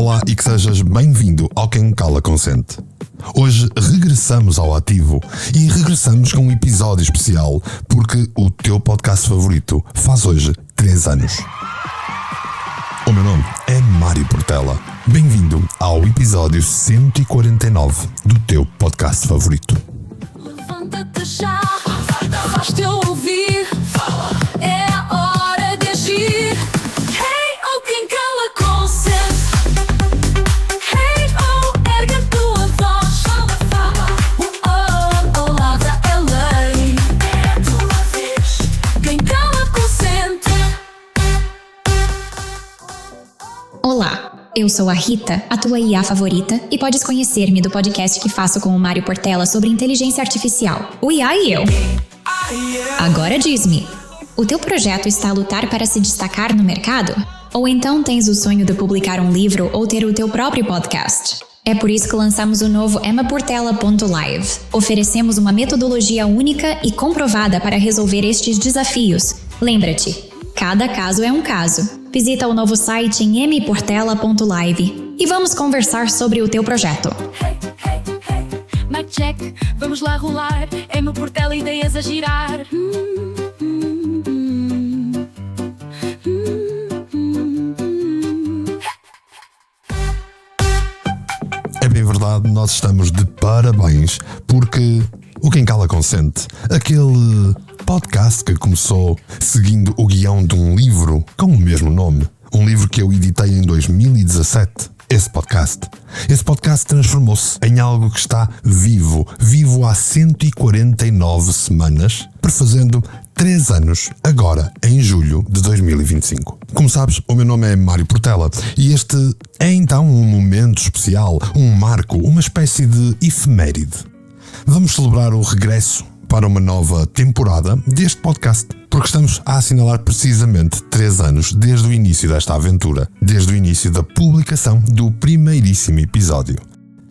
Olá e que sejas bem-vindo ao Quem Cala Consente. Hoje regressamos ao ativo e regressamos com um episódio especial porque o teu podcast favorito faz hoje 3 anos. O meu nome é Mário Portela. Bem-vindo ao episódio 149 do teu podcast favorito. Levanta-te já, faz-te ouvir, é a hora de agir. Hey, oh, quem cala consente. Hey, oh, ergue a tua voz. Oh, palavra é lei. É a tua vez. Quem cala consente. Olá, eu sou a Rita, a tua IA favorita, e podes conhecer-me do podcast que faço com o Mário Portela sobre inteligência artificial, o IA e eu. Agora diz-me, o teu projeto está a lutar para se destacar no mercado? Ou então tens o sonho de publicar um livro ou ter o teu próprio podcast? É por isso que lançamos o novo emmaportela.live. Oferecemos uma metodologia única e comprovada para resolver estes desafios. Lembra-te, cada caso é um caso. Visita o novo site em emmaportela.live e vamos conversar sobre o teu projeto. Hey, hey, hey, mic check, vamos lá rolar. É meu Portela, ideias a girar. É bem verdade, nós estamos de parabéns porque o Quem Cala Consente, aquele podcast que começou seguindo o guião de um livro com o mesmo nome, um livro que eu editei em 2017. Esse podcast transformou-se em algo que está vivo há 149 semanas, prefazendo 3 anos, agora em julho de 2025. Como sabes, o meu nome é Mário Portela e este é então um momento especial, um marco, uma espécie de efeméride. Vamos celebrar o regresso para uma nova temporada deste podcast, porque estamos a assinalar precisamente 3 anos desde o início desta aventura, desde o início da publicação do primeiríssimo episódio.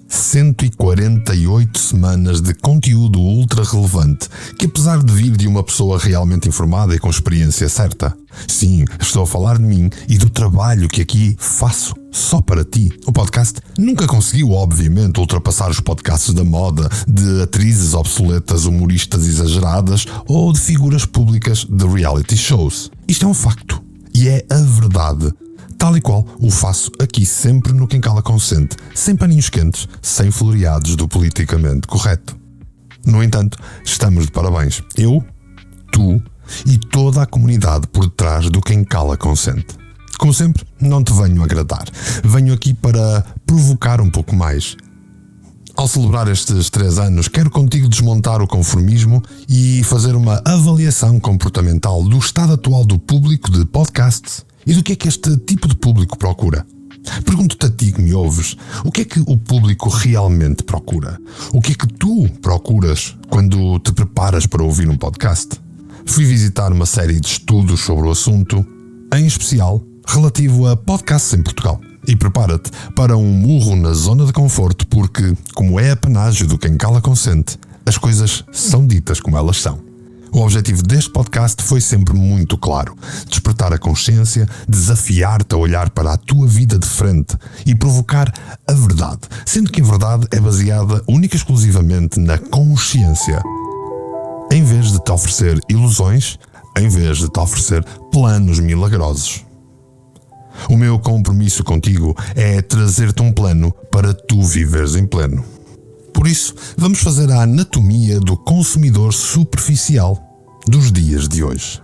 148 semanas de conteúdo ultra relevante, que apesar de vir de uma pessoa realmente informada e com experiência certa, sim, estou a falar de mim e do trabalho que aqui faço só para ti. O podcast nunca conseguiu, obviamente, ultrapassar os podcasts da moda, de atrizes obsoletas, humoristas exageradas ou de figuras públicas de reality shows. Isto é um facto e é a verdade. Tal e qual o faço aqui sempre no Quem Cala Consente, sem paninhos quentes, sem floreados do politicamente correto. No entanto, estamos de parabéns. Eu, tu e toda a comunidade por detrás do Quem Cala Consente. Como sempre, não te venho agradar. Venho aqui para provocar um pouco mais. Ao celebrar estes 3 anos, quero contigo desmontar o conformismo e fazer uma avaliação comportamental do estado atual do público de podcasts e do que é que este tipo de público procura. Pergunto-te a ti que me ouves, o que é que o público realmente procura? O que é que tu procuras quando te preparas para ouvir um podcast? Fui visitar uma série de estudos sobre o assunto, em especial relativo a podcasts em Portugal. E prepara-te para um murro na zona de conforto porque, como é apanágio do Quem Cala Consente, as coisas são ditas como elas são. O objetivo deste podcast foi sempre muito claro: despertar a consciência, desafiar-te a olhar para a tua vida de frente e provocar a verdade, sendo que a verdade é baseada única e exclusivamente na consciência. Em vez de te oferecer ilusões, em vez de te oferecer planos milagrosos. O meu compromisso contigo é trazer-te um plano para tu viveres em pleno. Por isso, vamos fazer a anatomia do consumidor superficial dos dias de hoje.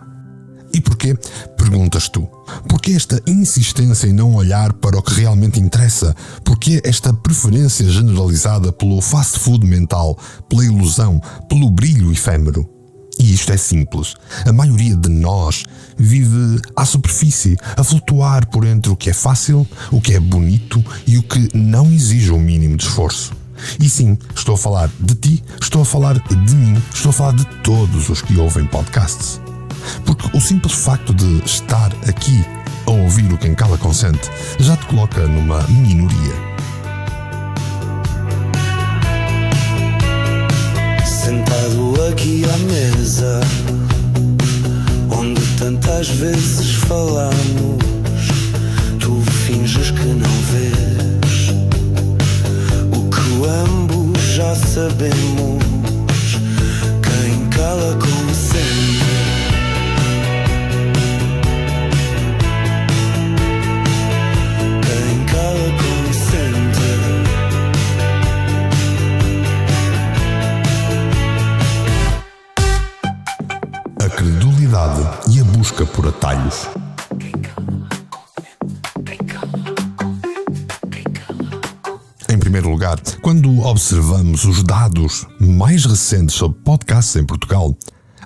E porquê? Perguntas tu. Porquê esta insistência em não olhar para o que realmente interessa? Porquê esta preferência generalizada pelo fast food mental, pela ilusão, pelo brilho efêmero? E isto é simples. A maioria de nós vive à superfície, a flutuar por entre o que é fácil, o que é bonito e o que não exige o mínimo de esforço. E sim, estou a falar de ti, estou a falar de mim, estou a falar de todos os que ouvem podcasts. Porque o simples facto de estar aqui a ouvir o Quem Cala Consente já te coloca numa minoria. Sentado aqui à mesa, onde tantas vezes falamos, tu finges que não vês. sabemos. Quem cala consente. Quem cala consente. A credulidade e a busca por atalhos. Em primeiro lugar, quando observamos os dados mais recentes sobre podcasts em Portugal,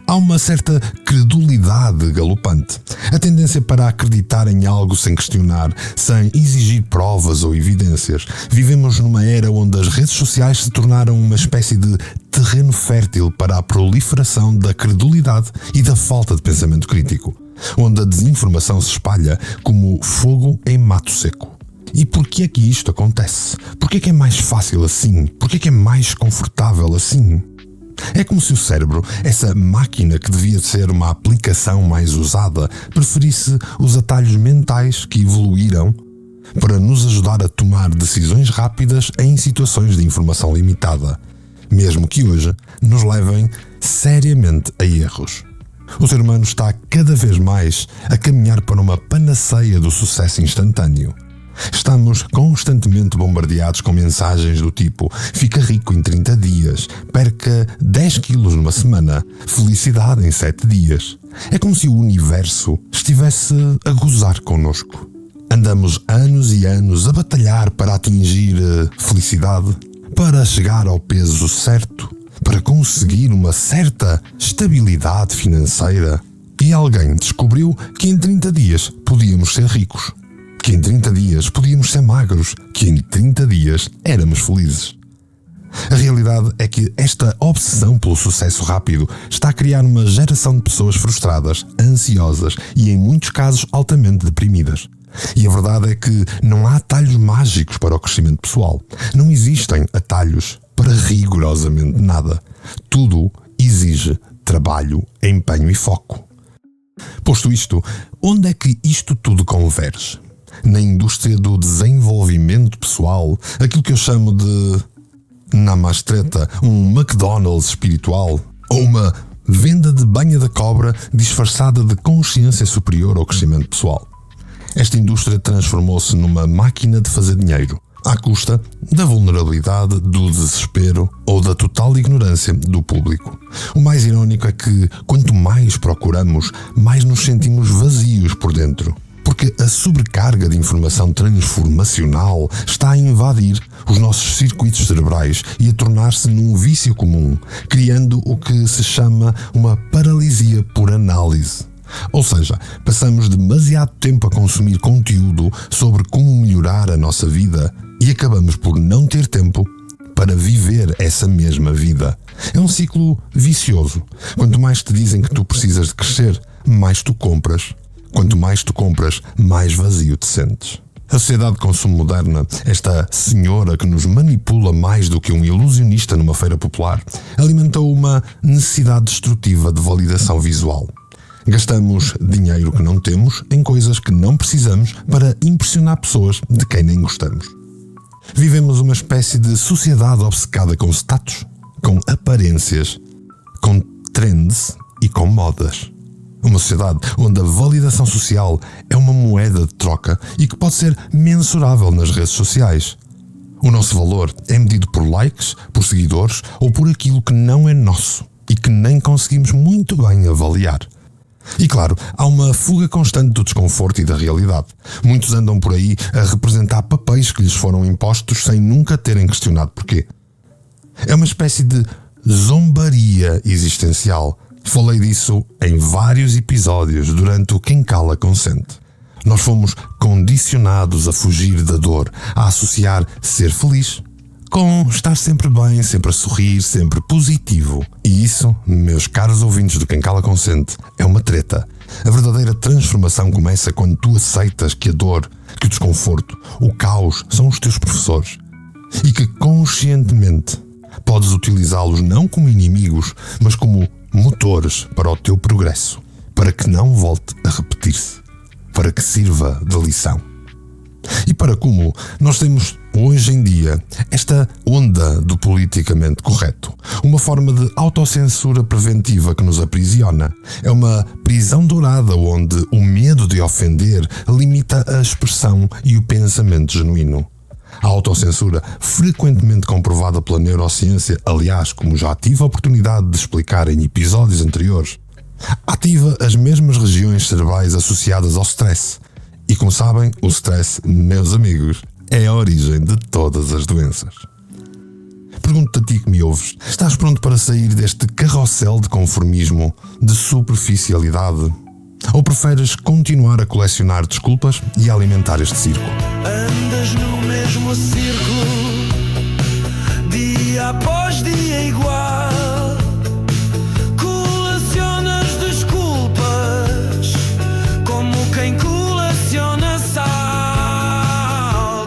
há uma certa credulidade galopante. A tendência para acreditar em algo sem questionar, sem exigir provas ou evidências. Vivemos numa era onde as redes sociais se tornaram uma espécie de terreno fértil para a proliferação da credulidade e da falta de pensamento crítico, onde a desinformação se espalha como fogo em mato seco. E porquê é que isto acontece? Porquê é que é mais fácil assim? Porquê é que é mais confortável assim? É como se o cérebro, essa máquina que devia ser uma aplicação mais usada, preferisse os atalhos mentais que evoluíram para nos ajudar a tomar decisões rápidas em situações de informação limitada, mesmo que hoje nos levem seriamente a erros. O ser humano está cada vez mais a caminhar para uma panaceia do sucesso instantâneo. Estamos constantemente bombardeados com mensagens do tipo: fica rico em 30 dias, perca 10 quilos numa semana, felicidade em 7 dias. É como se o universo estivesse a gozar connosco. Andamos anos e anos a batalhar para atingir felicidade, para chegar ao peso certo, para conseguir uma certa estabilidade financeira. E alguém descobriu que em 30 dias podíamos ser ricos, que em 30 dias podíamos ser magros, que em 30 dias éramos felizes. A realidade é que esta obsessão pelo sucesso rápido está a criar uma geração de pessoas frustradas, ansiosas e, em muitos casos, altamente deprimidas. E a verdade é que não há atalhos mágicos para o crescimento pessoal. Não existem atalhos para rigorosamente nada. Tudo exige trabalho, empenho e foco. Posto isto, onde é que isto tudo converge? Na indústria do desenvolvimento pessoal, aquilo que eu chamo de namastreta, um McDonald's espiritual, ou uma venda de banha da cobra disfarçada de consciência superior ao crescimento pessoal. Esta indústria transformou-se numa máquina de fazer dinheiro, à custa da vulnerabilidade, do desespero ou da total ignorância do público. O mais irónico é que, quanto mais procuramos, mais nos sentimos vazios por dentro. Porque a sobrecarga de informação transformacional está a invadir os nossos circuitos cerebrais e a tornar-se num vício comum, criando o que se chama uma paralisia por análise. Ou seja, passamos demasiado tempo a consumir conteúdo sobre como melhorar a nossa vida e acabamos por não ter tempo para viver essa mesma vida. É um ciclo vicioso. Quanto mais te dizem que tu precisas de crescer, mais tu compras. Quanto mais tu compras, mais vazio te sentes. A sociedade de consumo moderna, esta senhora que nos manipula mais do que um ilusionista numa feira popular, alimentou uma necessidade destrutiva de validação visual. Gastamos dinheiro que não temos em coisas que não precisamos para impressionar pessoas de quem nem gostamos. Vivemos uma espécie de sociedade obcecada com status, com aparências, com trends e com modas. Uma sociedade onde a validação social é uma moeda de troca e que pode ser mensurável nas redes sociais. O nosso valor é medido por likes, por seguidores ou por aquilo que não é nosso e que nem conseguimos muito bem avaliar. E claro, há uma fuga constante do desconforto e da realidade. Muitos andam por aí a representar papéis que lhes foram impostos sem nunca terem questionado porquê. É uma espécie de zombaria existencial. Falei disso em vários episódios durante o Quem Cala Consente. Nós fomos condicionados a fugir da dor, a associar ser feliz com estar sempre bem, sempre a sorrir, sempre positivo. E isso, meus caros ouvintes do Quem Cala Consente, é uma treta. A verdadeira transformação começa quando tu aceitas que a dor, que o desconforto, o caos são os teus professores e que conscientemente podes utilizá-los não como inimigos, mas como motores para o teu progresso, para que não volte a repetir-se, para que sirva de lição. E para como, nós temos Hoje em dia, esta onda do politicamente correto, uma forma de autocensura preventiva que nos aprisiona, é uma prisão dourada onde o medo de ofender limita a expressão e o pensamento genuíno. A autocensura, frequentemente comprovada pela neurociência, aliás, como já tive a oportunidade de explicar em episódios anteriores, ativa as mesmas regiões cerebrais associadas ao stress. E como sabem, o stress, meus amigos, é a origem de todas as doenças. Pergunto-te a ti que me ouves, estás pronto para sair deste carrossel de conformismo, de superficialidade? Ou preferes continuar a colecionar desculpas e a alimentar este circo? Andas no mesmo círculo, dia após dia igual. Colecionas desculpas, como quem coleciona sal.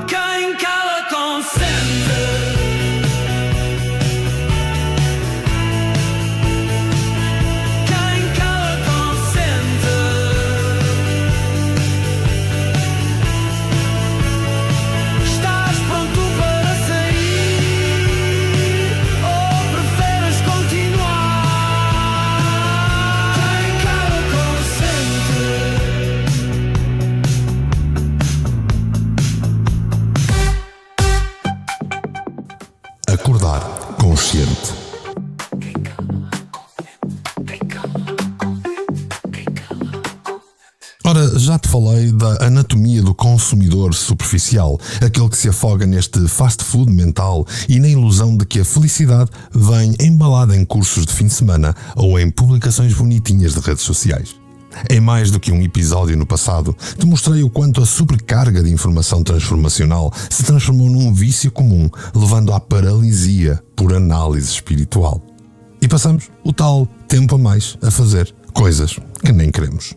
Quem cala consente. Quem cala consente. Estás pronto para sair ou preferes continuar? Quem cala consente. Acordar consciente. Ora, já te falei da anatomia do consumidor superficial, aquele que se afoga neste fast food mental e na ilusão de que a felicidade vem embalada em cursos de fim de semana ou em publicações bonitinhas de redes sociais. Em mais do que um episódio no passado, te mostrei o quanto a sobrecarga de informação transformacional se transformou num vício comum, levando à paralisia por análise espiritual. E passamos o tal tempo a mais a fazer coisas que nem queremos.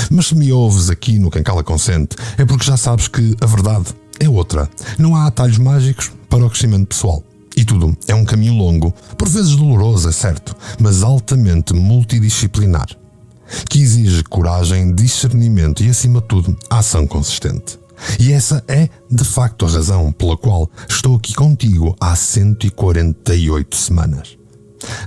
Mas se me ouves aqui no Quem Cala Consente, é porque já sabes que a verdade é outra. Não há atalhos mágicos para o crescimento pessoal. E tudo é um caminho longo, por vezes doloroso, é certo, mas altamente multidisciplinar, que exige coragem, discernimento e, acima de tudo, ação consistente. E essa é, de facto, a razão pela qual estou aqui contigo há 148 semanas.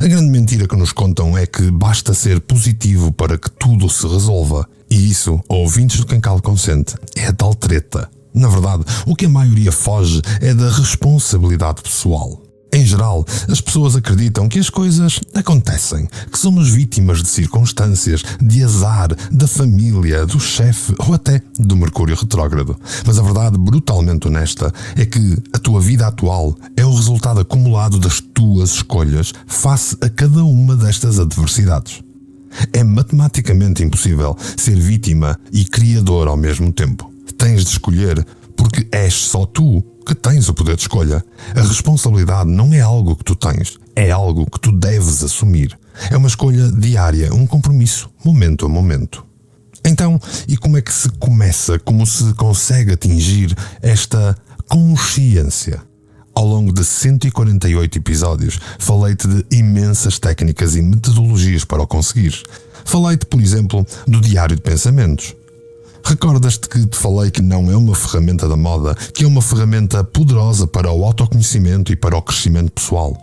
A grande mentira que nos contam é que basta ser positivo para que tudo se resolva. E isso, ouvintes do Quem Cala Consente, é a tal treta. Na verdade, o que a maioria foge é da responsabilidade pessoal. Em geral, as pessoas acreditam que as coisas acontecem, que somos vítimas de circunstâncias, de azar, da família, do chefe ou até do Mercúrio retrógrado. Mas a verdade brutalmente honesta é que a tua vida atual é o resultado acumulado das tuas escolhas face a cada uma destas adversidades. É matematicamente impossível ser vítima e criador ao mesmo tempo. Tens de escolher porque és só tu que tens o poder de escolha. A responsabilidade não é algo que tu tens, é algo que tu deves assumir. É uma escolha diária, um compromisso, momento a momento. Então, e como é que se começa, como se consegue atingir esta consciência? Ao longo de 148 episódios, falei-te de imensas técnicas e metodologias para o conseguir. Falei-te, por exemplo, do diário de pensamentos. Recordas-te que te falei que não é uma ferramenta da moda, que é uma ferramenta poderosa para o autoconhecimento e para o crescimento pessoal.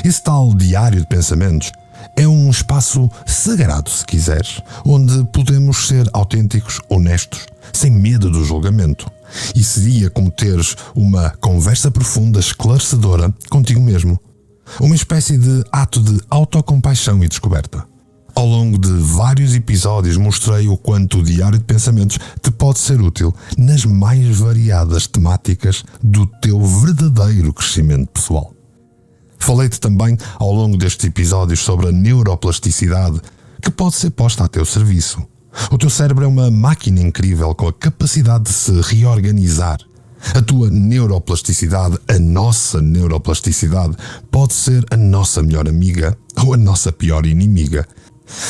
Esse tal diário de pensamentos é um espaço sagrado, se quiseres, onde podemos ser autênticos, honestos, sem medo do julgamento. E seria como teres uma conversa profunda, esclarecedora contigo mesmo. Uma espécie de ato de autocompaixão e descoberta. Ao longo de vários episódios mostrei o quanto o diário de pensamentos te pode ser útil nas mais variadas temáticas do teu verdadeiro crescimento pessoal. Falei-te também ao longo destes episódios sobre a neuroplasticidade que pode ser posta a teu serviço. O teu cérebro é uma máquina incrível com a capacidade de se reorganizar. A tua neuroplasticidade, a nossa neuroplasticidade, pode ser a nossa melhor amiga ou a nossa pior inimiga.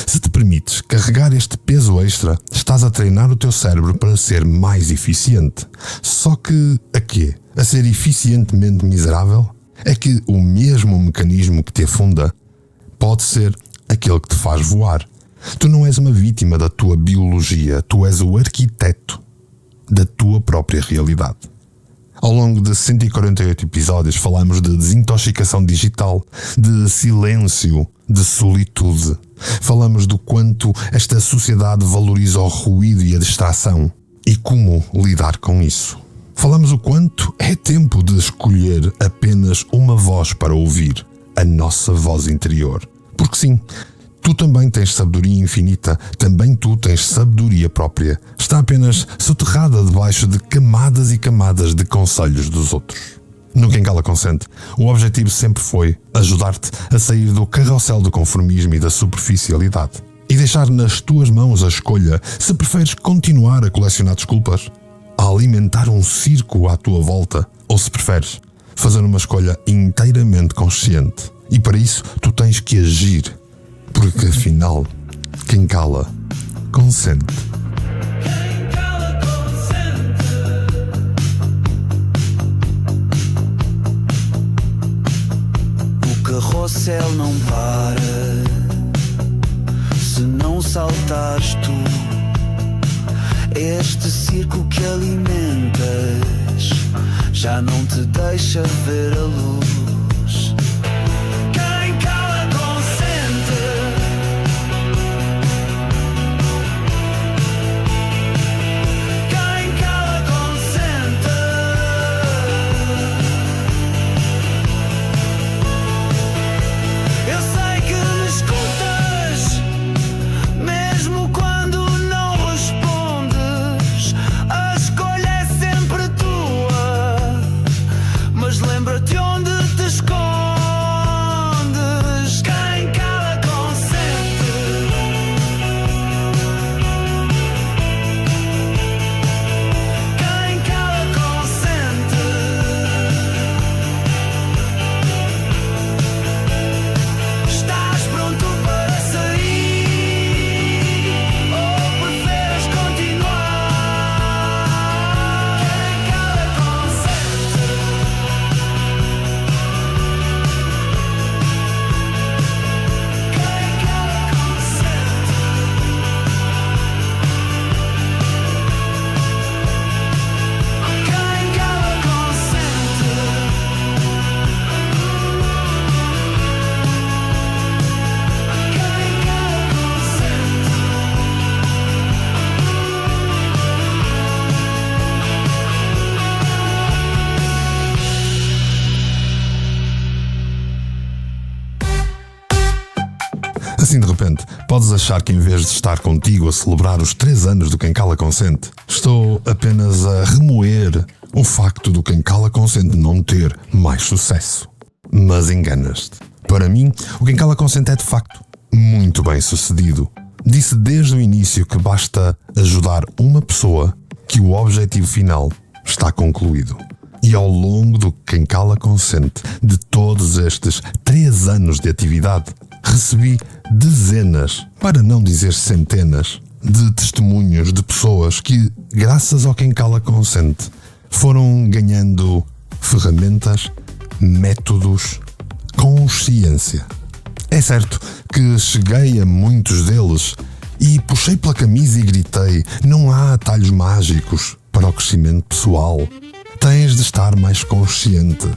Se te permites carregar este peso extra, estás a treinar o teu cérebro para ser mais eficiente. Só que, a quê? A ser eficientemente miserável? É que o mesmo mecanismo que te afunda pode ser aquele que te faz voar. Tu não és uma vítima da tua biologia, tu és o arquiteto da tua própria realidade. Ao longo de 148 episódios falamos de desintoxicação digital, de silêncio, de solitude. Falamos do quanto esta sociedade valoriza o ruído e a distração e como lidar com isso. Falamos o quanto é tempo de escolher apenas uma voz para ouvir, a nossa voz interior. Porque sim, tu também tens sabedoria infinita, também tu tens sabedoria própria. Está apenas soterrada debaixo de camadas e camadas de conselhos dos outros. No Quem Cala Consente, o objetivo sempre foi ajudar-te a sair do carrossel do conformismo e da superficialidade e deixar nas tuas mãos a escolha se preferes continuar a colecionar desculpas, a alimentar um circo à tua volta, ou se preferes fazer uma escolha inteiramente consciente. E para isso tu tens que agir, porque afinal, quem cala, consente. Quem cala consente. O carrossel não para se não saltares tu. Este circo que alimentas já não te deixa ver a luz. Quem cala consente. Quem cala consente. Eu sei que me escutas, mesmo quando não respondes. A escolha é sempre tua, mas lembra-te onde te escondes. Quem cala consente. Quem cala consente. Estás pronto para sair ou preferes continuar? Quem cala consente. Quem cala consente. Quem cala consente. Quem cala consente. Assim de repente, podes achar que em vez de estar contigo a celebrar os 3 anos do Quem Cala Consente, estou apenas a remoer o facto do Quem Cala Consente não ter mais sucesso. Mas enganas-te. Para mim, o Quem Cala Consente é de facto muito bem sucedido. Disse desde o início que basta ajudar uma pessoa que o objetivo final está concluído. E ao longo do Quem Cala Consente, de todos estes 3 anos de atividade, recebi dezenas, para não dizer centenas, de testemunhos de pessoas que, graças ao Quem Cala Consente, foram ganhando ferramentas, métodos, consciência. É certo que cheguei a muitos deles e puxei pela camisa e gritei: não há atalhos mágicos para o crescimento pessoal. Tens de estar mais consciente.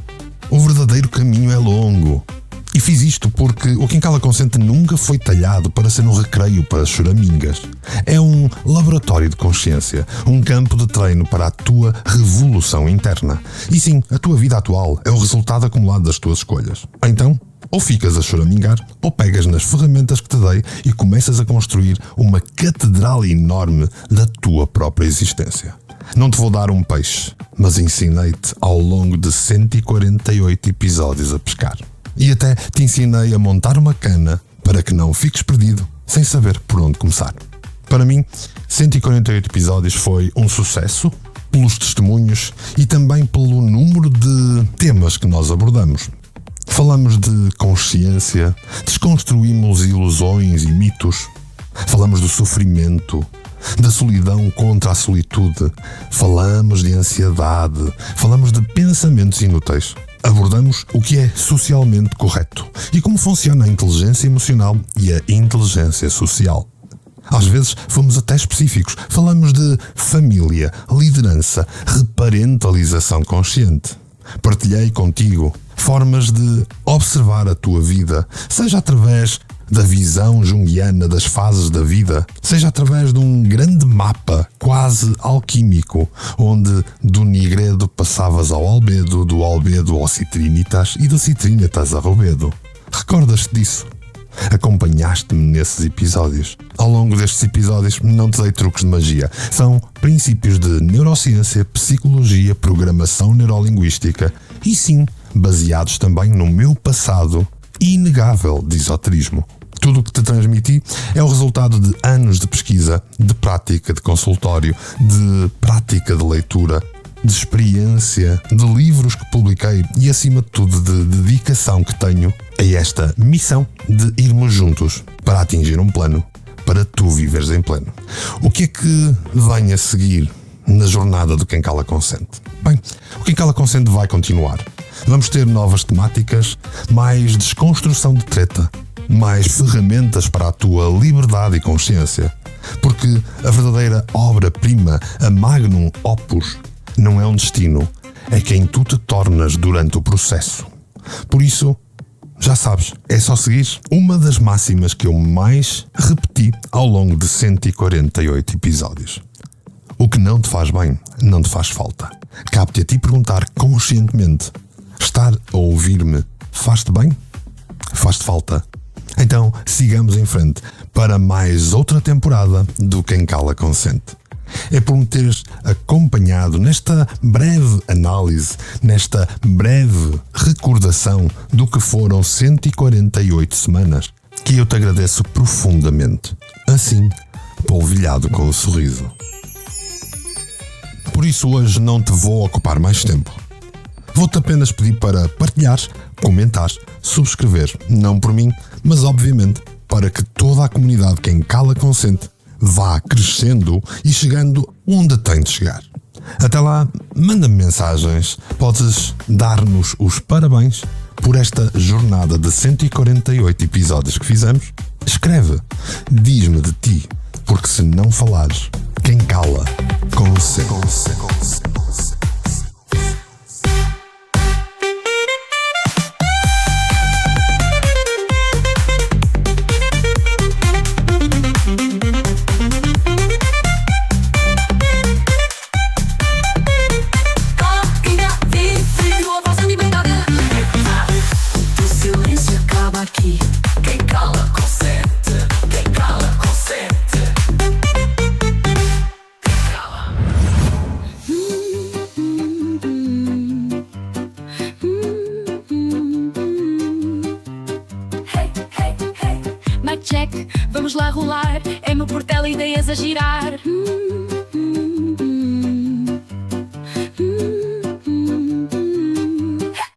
O verdadeiro caminho é longo. E fiz isto porque o Quem Cala Consente nunca foi talhado para ser um recreio para choramingas. É um laboratório de consciência, um campo de treino para a tua revolução interna. E sim, a tua vida atual é o resultado acumulado das tuas escolhas. Então, ou ficas a choramingar, ou pegas nas ferramentas que te dei e começas a construir uma catedral enorme da tua própria existência. Não te vou dar um peixe, mas ensinei-te ao longo de 148 episódios a pescar. E até te ensinei a montar uma cana para que não fiques perdido sem saber por onde começar. Para mim, 148 episódios foi um sucesso pelos testemunhos e também pelo número de temas que nós abordamos. Falamos de consciência, desconstruímos ilusões e mitos, falamos do sofrimento, da solidão contra a solitude, falamos de ansiedade, falamos de pensamentos inúteis. Abordamos o que é socialmente correto e como funciona a inteligência emocional e a inteligência social. Às vezes fomos até específicos. Falamos de família, liderança, reparentalização consciente. Partilhei contigo formas de observar a tua vida, seja através da visão junguiana das fases da vida, seja através de um grande mapa quase alquímico, onde do nigredo passavas ao albedo, do albedo ao citrinitas e do citrinitas a robedo. Recordas-te disso? Acompanhaste-me nesses episódios. Ao longo destes episódios não te dei truques de magia. São princípios de neurociência, psicologia, programação neurolinguística e sim, baseados também no meu passado inegável de esoterismo. Tudo o que te transmiti é o resultado de anos de pesquisa, de prática de consultório, de prática de leitura, de experiência, de livros que publiquei e, acima de tudo, de dedicação que tenho a esta missão de irmos juntos para atingir um plano, para tu viveres em pleno. O que é que vem a seguir na jornada do Quem Cala Consente? Bem, o Quem Cala Consente vai continuar. Vamos ter novas temáticas, mais desconstrução de treta, mais ferramentas para a tua liberdade e consciência. Porque a verdadeira obra-prima, a magnum opus, não é um destino, é quem tu te tornas durante o processo. Por isso, já sabes, é só seguir uma das máximas que eu mais repeti ao longo de 148 episódios. O que não te faz bem, não te faz falta. Cabe-te a ti perguntar conscientemente: estar a ouvir-me faz-te bem? Faz-te falta? Então sigamos em frente para mais outra temporada do Quem Cala Consente. É por me teres acompanhado nesta breve análise, nesta breve recordação do que foram 148 semanas, que eu te agradeço profundamente. Assim, polvilhado com o sorriso. Por isso hoje não te vou ocupar mais tempo. Vou-te apenas pedir para partilhares, comentares, subscrever, não por mim, mas obviamente para que toda a comunidade Quem Cala Consente vá crescendo e chegando onde tem de chegar. Até lá, manda-me mensagens, podes dar-nos os parabéns por esta jornada de 148 episódios que fizemos. Escreve, diz-me de ti, porque se não falares, quem cala, consente. Quem cala consente, quem cala consente. Hey, hey, hey, mic check, vamos lá rolar. É meu portela, ideias a girar.